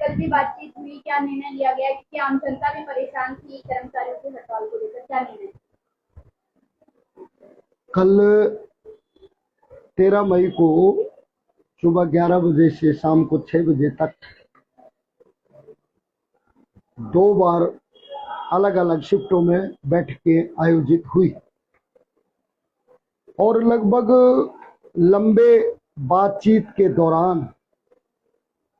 कल भी बातचीत हुई, क्या निर्णय लिया गया? क्योंकि आम जनता भी परेशान थी कर्मचारियों की हड़ताल को लेकर, क्या निर्णय? कल 13 मई को सुबह 11 बजे से शाम को 6 बजे तक 2 बार अलग अलग शिफ्टों में बैठकें आयोजित हुई और लगभग लंबे बातचीत के दौरान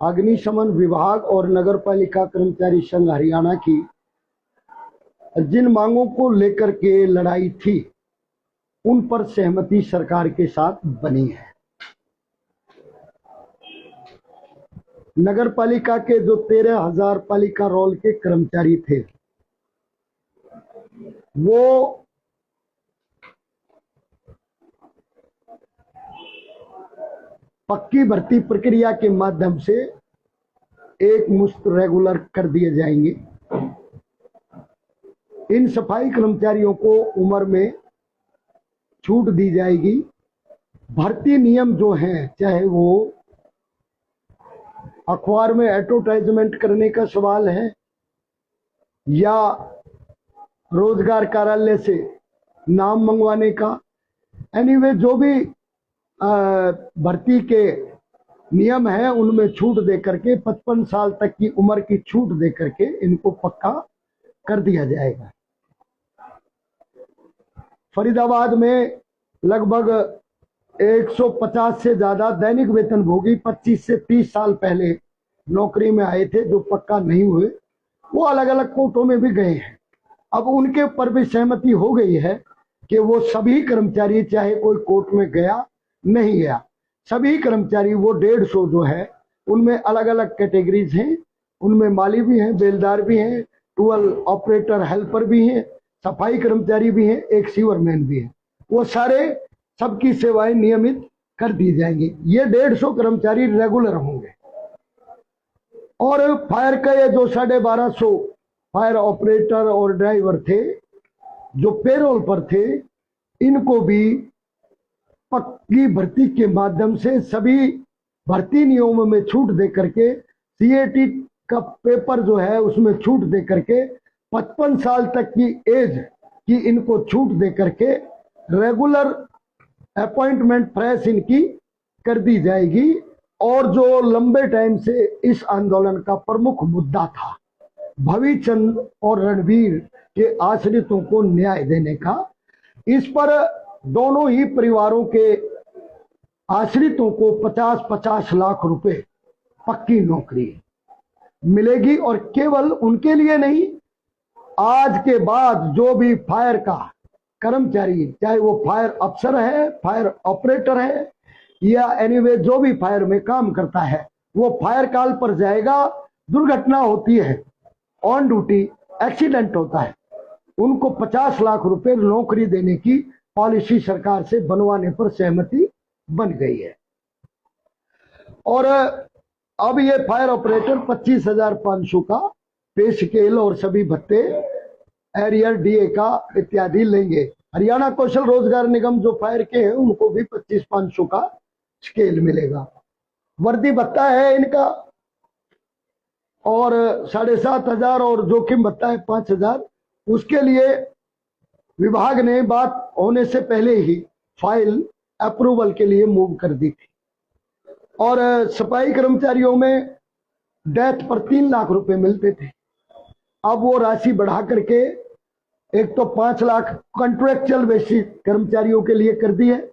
अग्निशमन विभाग और नगर पालिका कर्मचारी संघ हरियाणा की जिन मांगों को लेकर के लड़ाई थी उन पर सहमति सरकार के साथ बनी है। नगर पालिका के जो 13,000 पालिका रोल के कर्मचारी थे वो पक्की भर्ती प्रक्रिया के माध्यम से एक मुश्त रेगुलर कर दिए जाएंगे। इन सफाई कर्मचारियों को उम्र में छूट दी जाएगी। भर्ती नियम जो हैं, चाहे वो अखबार में एडवर्टाइजमेंट करने का सवाल है या रोजगार कार्यालय से नाम मंगवाने का, एनीवे जो भी भर्ती के नियम है उनमें छूट दे करके 55 साल तक की उम्र की छूट दे करके इनको पक्का कर दिया जाएगा। फरीदाबाद में लगभग 150 से ज्यादा दैनिक वेतनभोगी 25 से 30 साल पहले नौकरी में आए थे जो पक्का नहीं हुए, वो अलग अलग कोर्टों में भी गए हैं। अब उनके ऊपर भी सहमति हो गई है कि वो सभी कर्मचारी, चाहे कोई कोर्ट में गया नहीं गया, सभी कर्मचारी वो 150 जो है उनमें अलग अलग कैटेगरीज हैं। उनमें माली भी हैं, बेलदार भी हैं, टूल ऑपरेटर हेल्पर भी हैं, सफाई कर्मचारी भी हैं, एक सीवरमैन भी है। वो सारे सबकी सेवाएं नियमित कर दी जाएंगी। ये 150 कर्मचारी रेगुलर होंगे। और फायर का ये जो 1250 फायर ऑपरेटर और ड्राइवर थे जो पेरोल पर थे, इनको भी पक्की भर्ती के माध्यम से सभी भर्ती नियमों में छूट दे करके, सीएटी का पेपर जो है उसमें छूट दे करके 55 साल तक की एज की इनको छूट दे करके रेगुलर अपॉइंटमेंट फ्रेश इनकी कर दी जाएगी। और जो लंबे टाइम से इस आंदोलन का प्रमुख मुद्दा था, भविचंद और रणवीर के आश्रितों को न्याय देने का, इस पर दोनों ही परिवारों के आश्रितों को 50-50 लाख रुपए पक्की नौकरी मिलेगी। और केवल उनके लिए नहीं, आज के बाद जो भी फायर का कर्मचारी, चाहे वो फायर अफसर है, फायर ऑपरेटर है या एनीवे जो भी फायर में काम करता है, वो फायर कॉल पर जाएगा, दुर्घटना होती है, ऑन ड्यूटी एक्सीडेंट होता है, उनको 50 लाख रुपए नौकरी देने की पॉलिसी सरकार से बनवाने पर सहमति बन गई है। और अब ये फायर ऑपरेटर 25,500 का पे स्केल और सभी भत्ते, एरियर, डीए का इत्यादि लेंगे। हरियाणा कौशल रोजगार निगम जो फायर के हैं उनको भी 25,500 का स्केल मिलेगा। वर्दी भत्ता है इनका और 7,500 और जोखिम भत्ता है 5,000। उसके लिए विभाग ने बात होने से पहले ही फाइल अप्रूवल के लिए मूव कर दी थी। और सफाई कर्मचारियों में डेथ पर 3 लाख रुपए मिलते थे, अब वो राशि बढ़ा करके एक तो 5 लाख कॉन्ट्रेक्चुअल बेसिस कर्मचारियों के लिए कर दी है।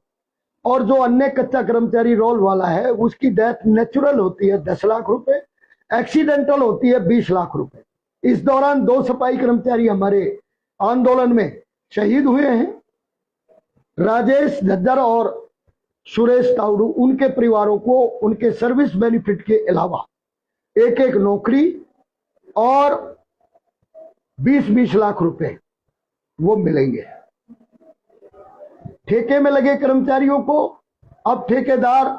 और जो अन्य कच्चा कर्मचारी रोल वाला है उसकी डेथ नेचुरल होती है 10 लाख रुपए, एक्सीडेंटल होती है 20 लाख रुपए। इस दौरान 2 सफाई कर्मचारी हमारे आंदोलन में शहीद हुए हैं, राजेश झज्जर और सुरेश तावड़ू। उनके परिवारों को उनके सर्विस बेनिफिट के अलावा एक नौकरी और 20-20 लाख रुपए वो मिलेंगे। ठेके में लगे कर्मचारियों को अब ठेकेदार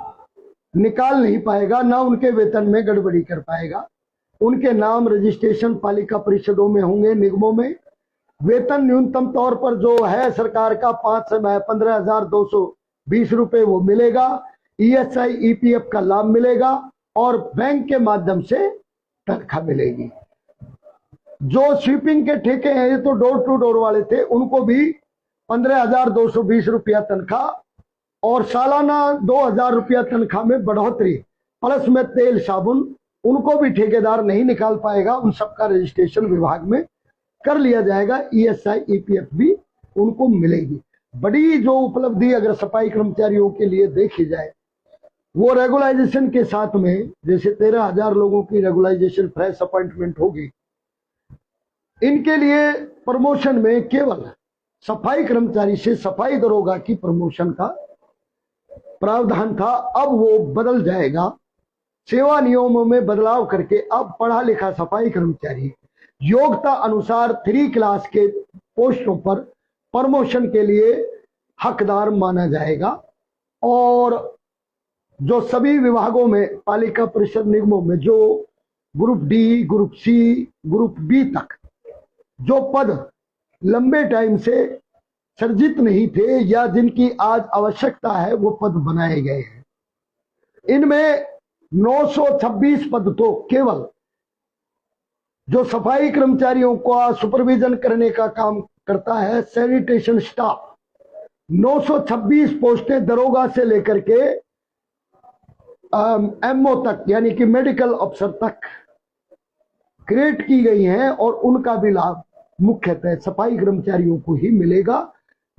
निकाल नहीं पाएगा, ना उनके वेतन में गड़बड़ी कर पाएगा। उनके नाम रजिस्ट्रेशन पालिका परिषदों में होंगे, निगमों में। वेतन न्यूनतम तौर पर जो है सरकार का 15,220 रुपए वो मिलेगा। ईएसआई ईपीएफ का लाभ मिलेगा और बैंक के माध्यम से तनख्वाह मिलेगी। जो स्वीपिंग के ठेके हैं, ये तो डोर टू डोर वाले थे, उनको भी 15,220 रुपया तनख्वाह और सालाना 2,000 रुपया तनख्वाह में बढ़ोतरी, प्लस में तेल साबुन, उनको भी ठेकेदार नहीं निकाल पाएगा। उन सबका रजिस्ट्रेशन विभाग में कर लिया जाएगा। ESI EPF भी उनको मिलेगी। बड़ी जो उपलब्धि अगर सफाई कर्मचारियों के लिए देखी जाए, वो रेगुलाइजेशन के साथ में, जैसे 13,000 लोगों की रेगुलाइजेशन फ्रेश अपॉइंटमेंट होगी, इनके लिए प्रमोशन में केवल सफाई कर्मचारी से सफाई दरोगा की प्रमोशन का प्रावधान था, अब वो बदल जाएगा। सेवा नियमों में बदलाव करके अब पढ़ा लिखा सफाई कर्मचारी योग्यता अनुसार 3 क्लास के पोस्टों पर प्रमोशन के लिए हकदार माना जाएगा। और जो सभी विभागों में, पालिका परिषद निगमों में जो group D, group C, group B तक जो पद लंबे टाइम से सर्जित नहीं थे या जिनकी आज आवश्यकता है, वो पद बनाए गए हैं। इनमें 926 पद तो केवल जो सफाई कर्मचारियों का सुपरविजन करने का काम करता है, सैनिटेशन स्टाफ, 926 पोस्टें दरोगा से लेकर के MO तक, यानी कि मेडिकल अफसर तक क्रिएट की गई हैं और उनका भी लाभ मुख्यतः सफाई कर्मचारियों को ही मिलेगा।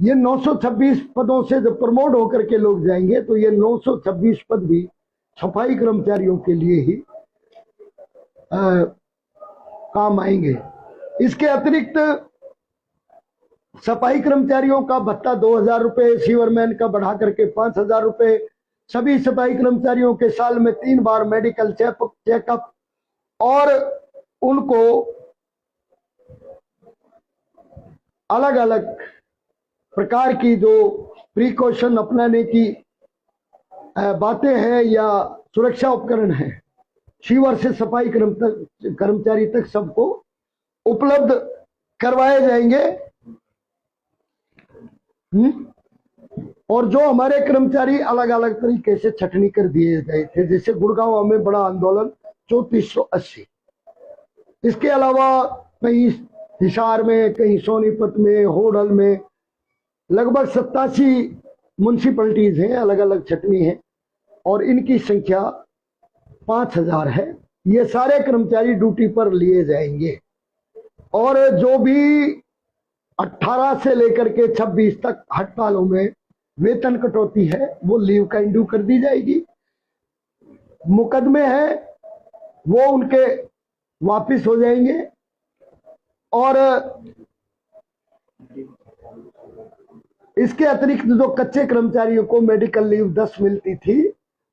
ये 926 पदों से जब प्रमोट होकर के लोग जाएंगे तो ये 926 पद भी सफाई कर्मचारियों के लिए ही काम आएंगे। इसके अतिरिक्त सफाई कर्मचारियों का भत्ता 2,000 रुपए, सीवरमैन का बढ़ा करके 5,000 रुपए, सभी सफाई कर्मचारियों के साल में 3 बार मेडिकल चेकअप और उनको अलग अलग प्रकार की जो प्रिकॉशन अपनाने की बातें हैं या सुरक्षा उपकरण हैं, सीवर से सफाई कर्मचारी तक सबको उपलब्ध करवाए जाएंगे। और जो हमारे कर्मचारी अलग अलग तरीके से छटनी कर दिए गए थे, जैसे गुड़गांव में बड़ा आंदोलन 3480, इसके अलावा कहीं हिसार में, कहीं सोनीपत में, होडल में लगभग 87 म्यूनसिपैलिटीज हैं, अलग अलग छटनी है और इनकी संख्या 5,000 है। ये सारे कर्मचारी ड्यूटी पर लिए जाएंगे और जो भी 18 से लेकर के 26 तक हड़तालों में वेतन कटौती है वो लीव का इंड्यू कर दी जाएगी। मुकदमे हैं वो उनके वापिस हो जाएंगे और इसके अतिरिक्त जो कच्चे कर्मचारियों को मेडिकल लीव 10 मिलती थी,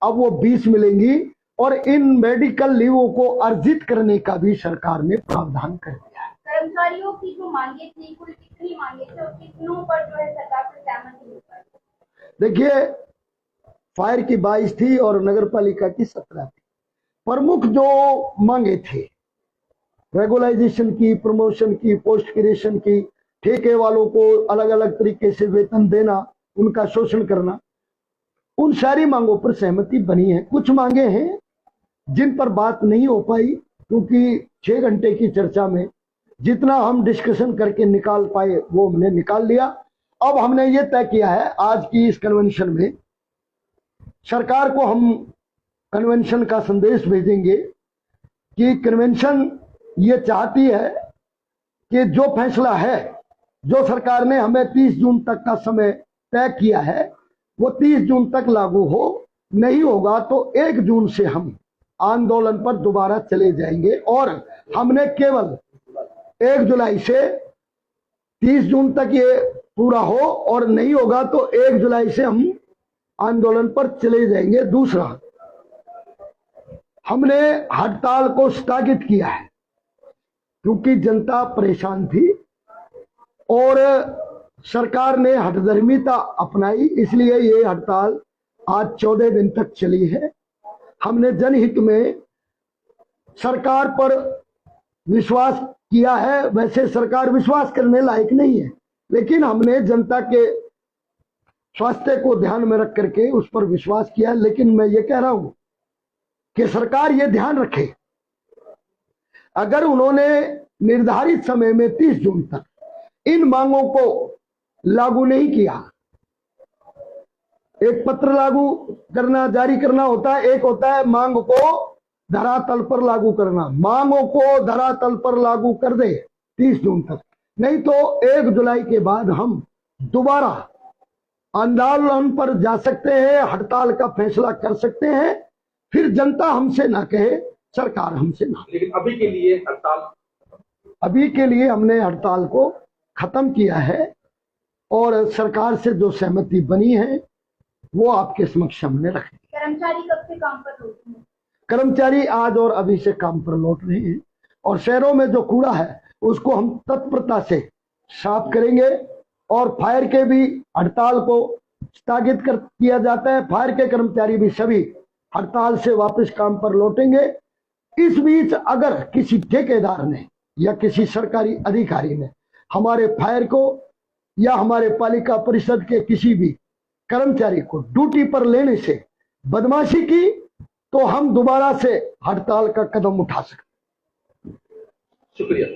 अब वो 20 मिलेंगी और इन मेडिकल लीवों को अर्जित करने का भी सरकार ने प्रावधान कर दिया है। कर्मचारियों की जो मांगे थी, कुल कितनी मांगे थे और कितनों पर जो है सरकार से सहमति हो पाई? देखिए, फायर की 22 थी और नगर पालिका की 17 थी। प्रमुख जो मांगे थे, रेगुलाइजेशन की, प्रमोशन की, पोस्ट क्रिएशन की, ठेके वालों को अलग अलग तरीके से वेतन देना, उनका शोषण करना, उन सारी मांगों पर सहमति बनी है। कुछ मांगे हैं जिन पर बात नहीं हो पाई क्योंकि 6 घंटे की चर्चा में जितना हम डिस्कशन करके निकाल पाए वो हमने निकाल लिया। अब हमने ये तय किया है आज की इस कन्वेंशन में, सरकार को हम कन्वेंशन का संदेश भेजेंगे कि कन्वेंशन ये चाहती है कि जो फैसला है, जो सरकार ने हमें 30 जून तक का समय तय किया है, वो 30 जून तक लागू हो। नहीं होगा तो 1 जून से हम आंदोलन पर दोबारा चले जाएंगे और हमने केवल 1 जुलाई से 30 जून तक ये पूरा हो और नहीं होगा तो 1 जुलाई से हम आंदोलन पर चले जाएंगे। दूसरा, हमने हड़ताल को स्थगित किया है क्योंकि जनता परेशान थी और सरकार ने हठधर्मिता अपनाई, इसलिए ये हड़ताल आज 14 दिन तक चली है। हमने जनहित में सरकार पर विश्वास किया है। वैसे सरकार विश्वास करने लायक नहीं है, लेकिन हमने जनता के स्वास्थ्य को ध्यान में रख करके उस पर विश्वास किया। लेकिन मैं ये कह रहा हूं कि सरकार ये ध्यान रखे अगर उन्होंने निर्धारित समय में 30 जून तक इन मांगों को लागू नहीं किया, एक पत्र लागू करना, जारी करना होता है, एक होता है मांग को धरातल पर लागू करना। मांगों को धरातल पर लागू कर दे 30 जून तक, नहीं तो 1 जुलाई के बाद हम दोबारा आंदोलन पर जा सकते हैं, हड़ताल का फैसला कर सकते हैं। फिर जनता हमसे ना कहे, सरकार हमसे ना। लेकिन अभी के लिए हड़ताल, अभी के लिए हमने हड़ताल को खत्म किया है और सरकार से जो सहमति बनी है वो आपके समक्ष हमने रखी। कर्मचारी कब से काम पर लौटे हैं? कर्मचारी आज और अभी से काम पर लौट रहे हैं और शहरों में जो कूड़ा है उसको हम तत्परता से साफ करेंगे और फायर के भी हड़ताल को स्थगित कर दिया जाता है। फायर के कर्मचारी भी सभी हड़ताल से वापस काम पर लौटेंगे। इस बीच अगर किसी ठेकेदार ने या किसी सरकारी अधिकारी ने हमारे फायर को या हमारे पालिका परिषद के किसी भी कर्मचारी को ड्यूटी पर लेने से बदमाशी की तो हम दोबारा से हड़ताल का कदम उठा सकते। शुक्रिया।